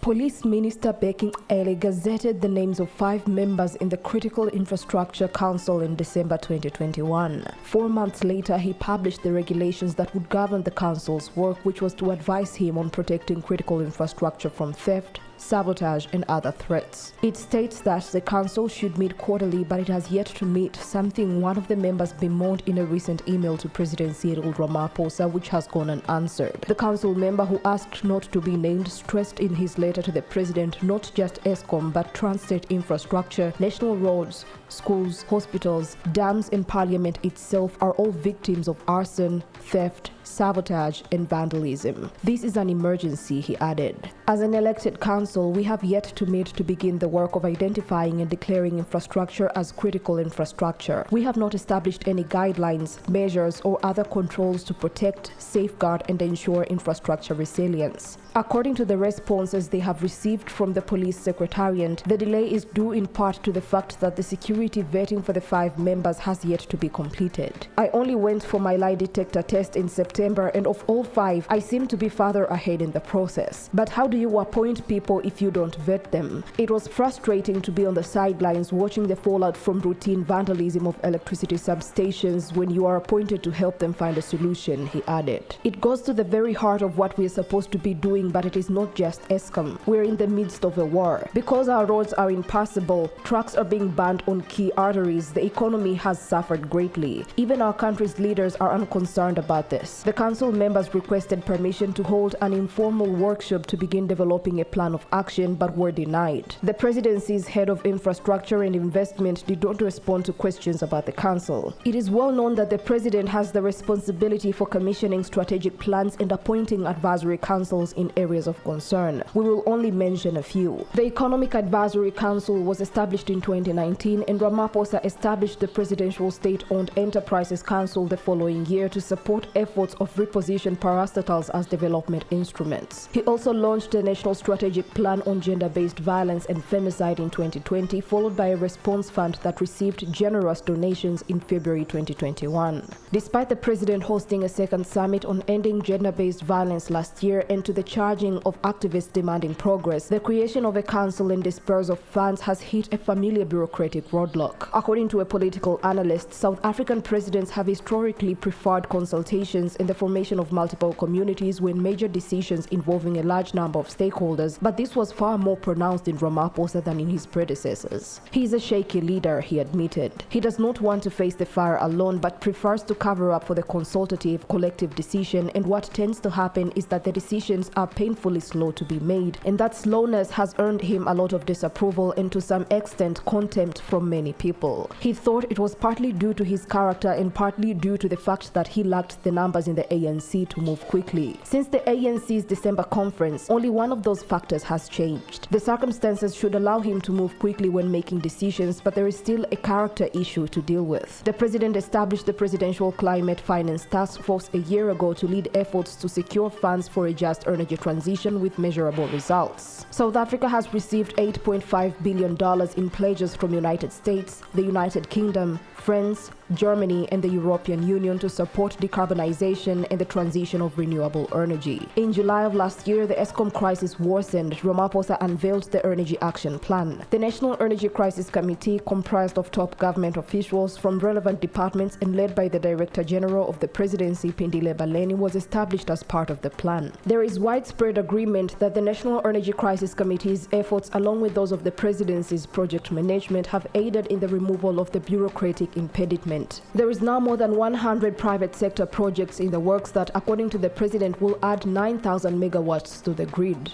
Police Minister Bheki gazetted the names of 5 members in the Critical Infrastructure Council in December 2021. 4 months later, he published the regulations that would govern the council's work, which was to advise him on protecting critical infrastructure from theft, sabotage and other threats. It states that the council should meet quarterly, but it has yet to meet, something one of the members bemoaned in a recent email to President Cele, which has gone unanswered. The council member, who asked not to be named, stressed in his letter to the president not just Eskom but transit infrastructure, national roads, schools, hospitals, dams and parliament itself are all victims of arson, theft, sabotage and vandalism. This is an emergency, he added. As an elected council, we have yet to meet to begin the work of identifying and declaring infrastructure as critical infrastructure. We have not established any guidelines, measures or other controls to protect, safeguard and ensure infrastructure resilience. According to the responses they have received from the police secretariat, the delay is due in part to the fact that the security vetting for the 5 members has yet to be completed. I only went for my lie detector test in September, and of all 5, I seem to be farther ahead in the process. But how do you appoint people if you don't vet them? It was frustrating to be on the sidelines watching the fallout from routine vandalism of electricity substations when you are appointed to help them find a solution, he added. It goes to the very heart of what we are supposed to be doing, but it is not just Eskom. We're in the midst of a war. Because our roads are impassable, trucks are being banned on key arteries, the economy has suffered greatly. Even our country's leaders are unconcerned about this. The council members requested permission to hold an informal workshop to begin developing a plan of action, but were denied. The presidency's head of infrastructure and investment did not respond to questions about the council. It is well known that the president has the responsibility for commissioning strategic plans and appointing advisory councils in areas of concern. We will only mention a few. The Economic Advisory Council was established in 2019, and Ramaphosa established the Presidential State-Owned Enterprises Council the following year to support efforts of reposition parastatals as development instruments. He also launched the National Strategic Plan on Gender-Based Violence and Femicide in 2020, followed by a response fund that received generous donations in February 2021. Despite the president hosting a second summit on ending gender-based violence last year and to the charging of activists demanding progress, the creation of a council and disperse of funds has hit a familiar bureaucratic roadblock. According to a political analyst, South African presidents have historically preferred consultations and the formation of multiple communities when major decisions involving a large number of stakeholders, but this was far more pronounced in Ramaphosa than in his predecessors. He is a shaky leader, he admitted. He does not want to face the fire alone, but prefers to cover up for the consultative, collective decision, and what tends to happen is that the decisions are painfully slow to be made, and that slowness has earned him a lot of disapproval and to some extent contempt from many people. He thought it was partly due to his character and partly due to the fact that he lacked the numbers in the ANC to move quickly. Since the ANC's December conference, only one of those factors has changed. The circumstances should allow him to move quickly when making decisions, but there is still a character issue to deal with. The president established the Presidential Climate Finance Task Force a year ago to lead efforts to secure funds for a just energy transition with measurable results. South Africa has received $8.5 billion in pledges from United States, the United Kingdom, France, Germany and the European Union to support decarbonization and the transition of renewable energy. In July of last year, the Eskom crisis worsened. Ramaphosa unveiled the Energy Action Plan. The National Energy Crisis Committee, comprised of top government officials from relevant departments and led by the Director General of the Presidency, Pindile Baleni, was established as part of the plan. There is widespread agreement that the National Energy Crisis Committee's efforts, along with those of the Presidency's project management, have aided in the removal of the bureaucratic impediment. There is now more than 100 private sector projects in the works that, according to the president, will add 9,000 megawatts to the grid.